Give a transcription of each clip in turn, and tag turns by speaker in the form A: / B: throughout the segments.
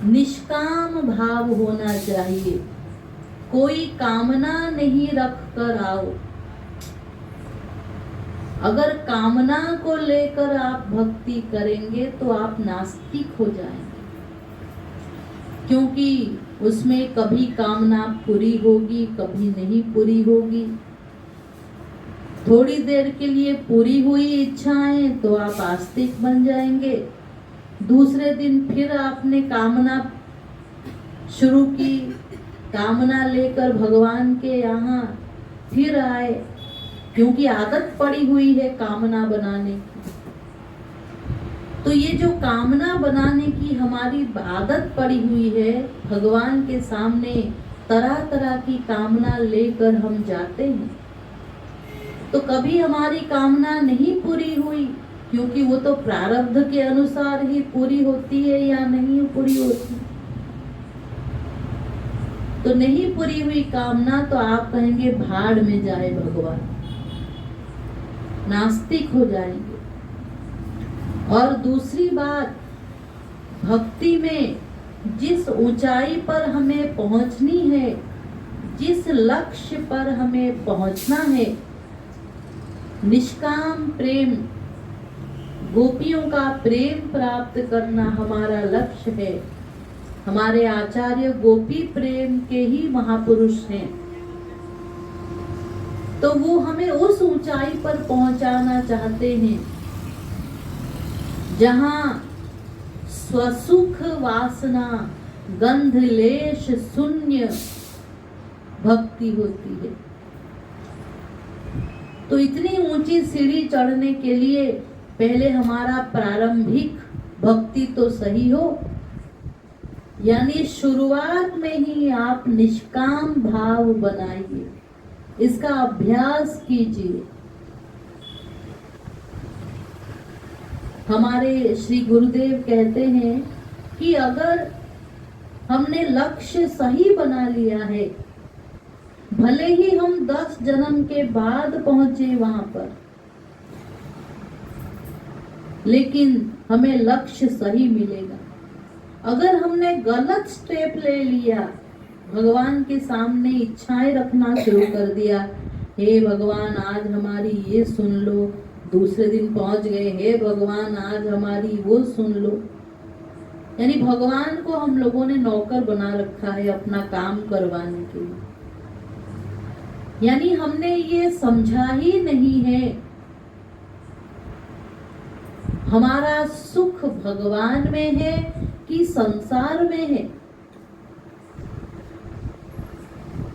A: निष्काम भाव होना चाहिए, कोई कामना नहीं रख कर आओ। अगर कामना को लेकर आप भक्ति करेंगे तो आप नास्तिक हो जाएंगे, क्योंकि उसमें कभी कामना पूरी होगी, कभी नहीं पूरी होगी। थोड़ी देर के लिए पूरी हुई इच्छाएं तो आप आस्तिक बन जाएंगे, दूसरे दिन फिर आपने कामना शुरू की, कामना लेकर भगवान के यहाँ फिर आए, क्योंकि आदत पड़ी हुई है कामना बनाने की। तो ये जो कामना बनाने की हमारी आदत पड़ी हुई है, भगवान के सामने तरह तरह की कामना लेकर हम जाते हैं, तो कभी हमारी कामना नहीं पूरी हुई, क्योंकि वो तो प्रारब्ध के अनुसार ही पूरी होती है या नहीं पूरी होती। तो नहीं पूरी हुई कामना तो आप कहेंगे भाड़ में जाए भगवान, नास्तिक हो जाएंगे। और दूसरी बात, भक्ति में जिस ऊंचाई पर हमें पहुंचनी है, जिस लक्ष्य पर हमें पहुंचना है, निष्काम प्रेम, गोपियों का प्रेम प्राप्त करना हमारा लक्ष्य है। हमारे आचार्य गोपी प्रेम के ही महापुरुष हैं, तो वो हमें उस ऊंचाई पर पहुंचाना चाहते हैं जहां स्वसुख वासना गंध लेश शून्य भक्ति होती है। तो इतनी ऊंची सीढ़ी चढ़ने के लिए पहले हमारा प्रारंभिक भक्ति तो सही हो, यानी शुरुआत में ही आप निष्काम भाव बनाइए, इसका अभ्यास कीजिए। हमारे श्री गुरुदेव कहते हैं कि अगर हमने लक्ष्य सही बना लिया है, भले ही हम 10 जन्म के बाद पहुंचे वहां पर, लेकिन हमें लक्ष्य सही मिलेगा। अगर हमने गलत स्टेप ले लिया, भगवान के सामने इच्छाएं रखना शुरू कर दिया, हे भगवान आज हमारी ये सुन लो, दूसरे दिन पहुंच गए, हे भगवान आज हमारी वो सुन लो। यानी भगवान को हम लोगों ने नौकर बना रखा है अपना काम करवाने के लिए। यानी हमने ये समझा ही नहीं है हमारा सुख भगवान में है कि संसार में है।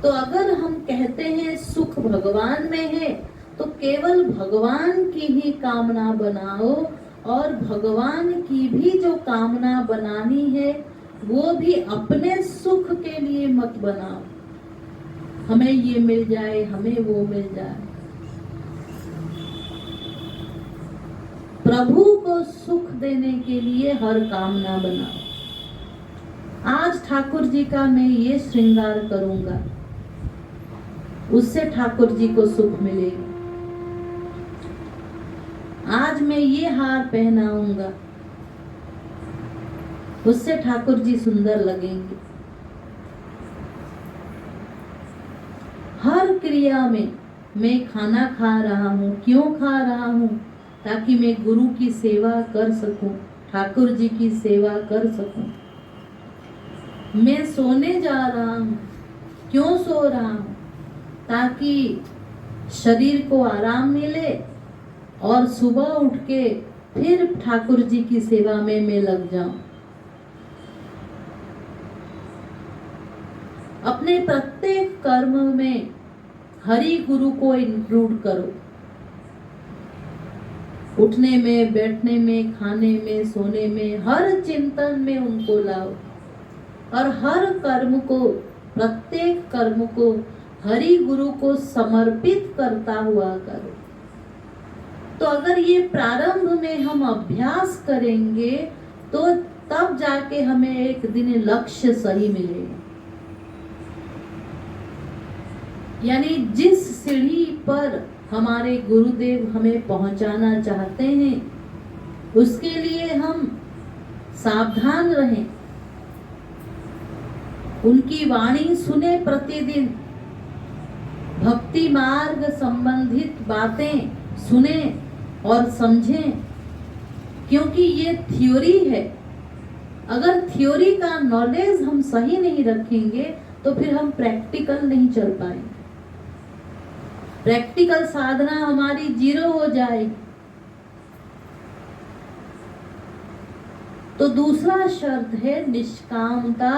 A: तो अगर हम कहते हैं सुख भगवान में है, तो केवल भगवान की ही कामना बनाओ, और भगवान की भी जो कामना बनानी है वो भी अपने सुख के लिए मत बनाओ, हमें ये मिल जाए, हमें वो मिल जाए। प्रभु को सुख देने के लिए हर कामना बनाओ। आज ठाकुर जी का मैं ये श्रृंगार करूंगा, उससे ठाकुर जी को सुख मिलेगा। आज मैं ये हार पहनाऊंगा, उससे ठाकुर जी सुंदर लगेंगे। हर क्रिया में मैं खाना खा रहा हूँ, क्यों खा रहा हूँ? ताकि मैं गुरु की सेवा कर सकूं, ठाकुर जी की सेवा कर सकूं। मैं सोने जा रहा हूँ, क्यों सो रहा हूँ? ताकि शरीर को आराम मिले और सुबह उठ के फिर ठाकुर जी की सेवा में मैं लग जाऊं। अपने प्रत्येक कर्म में हरि गुरु को इंक्लूड करो, उठने में, बैठने में, खाने में, सोने में, हर चिंतन में उनको लाओ, और हर कर्म को, प्रत्येक कर्म को हरि गुरु को समर्पित करता हुआ करो। तो अगर ये प्रारंभ में हम अभ्यास करेंगे तो तब जाके हमें एक दिन लक्ष्य सही मिलेगा। यानी जिस सीढ़ी पर हमारे गुरुदेव हमें पहुंचाना चाहते हैं, उसके लिए हम सावधान रहें, उनकी वाणी सुने प्रतिदिन, भक्ति मार्ग संबंधित बातें सुने और समझें, क्योंकि ये थ्योरी है। अगर थ्योरी का नॉलेज हम सही नहीं रखेंगे तो फिर हम प्रैक्टिकल नहीं चल पाएंगे, प्रैक्टिकल साधना हमारी जीरो हो जाएगी। तो दूसरा शर्त है निष्कामता।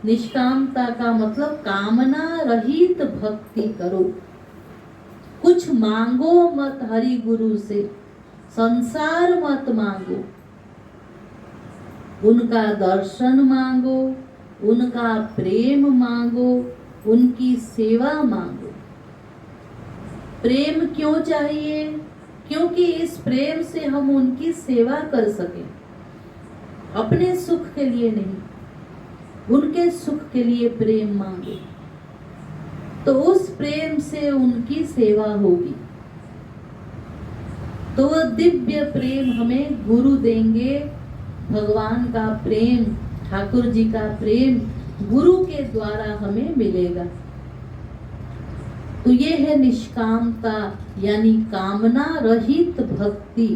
A: निष्कामता का मतलब कामना रहित भक्ति करो। कुछ मांगो मत हरि गुरु से, संसार मत मांगो, उनका दर्शन मांगो, उनका प्रेम मांगो, उनकी सेवा मांगो। प्रेम क्यों चाहिए? क्योंकि इस प्रेम से हम उनकी सेवा कर सकें, अपने सुख के लिए नहीं, उनके सुख के लिए प्रेम मांगो, तो उस प्रेम से उनकी सेवा होगी। तो वह दिव्य प्रेम हमें गुरु देंगे। भगवान का प्रेम, ठाकुर जी का प्रेम गुरु के द्वारा हमें मिलेगा। तो ये है निष्कामता, यानी कामना रहित भक्ति।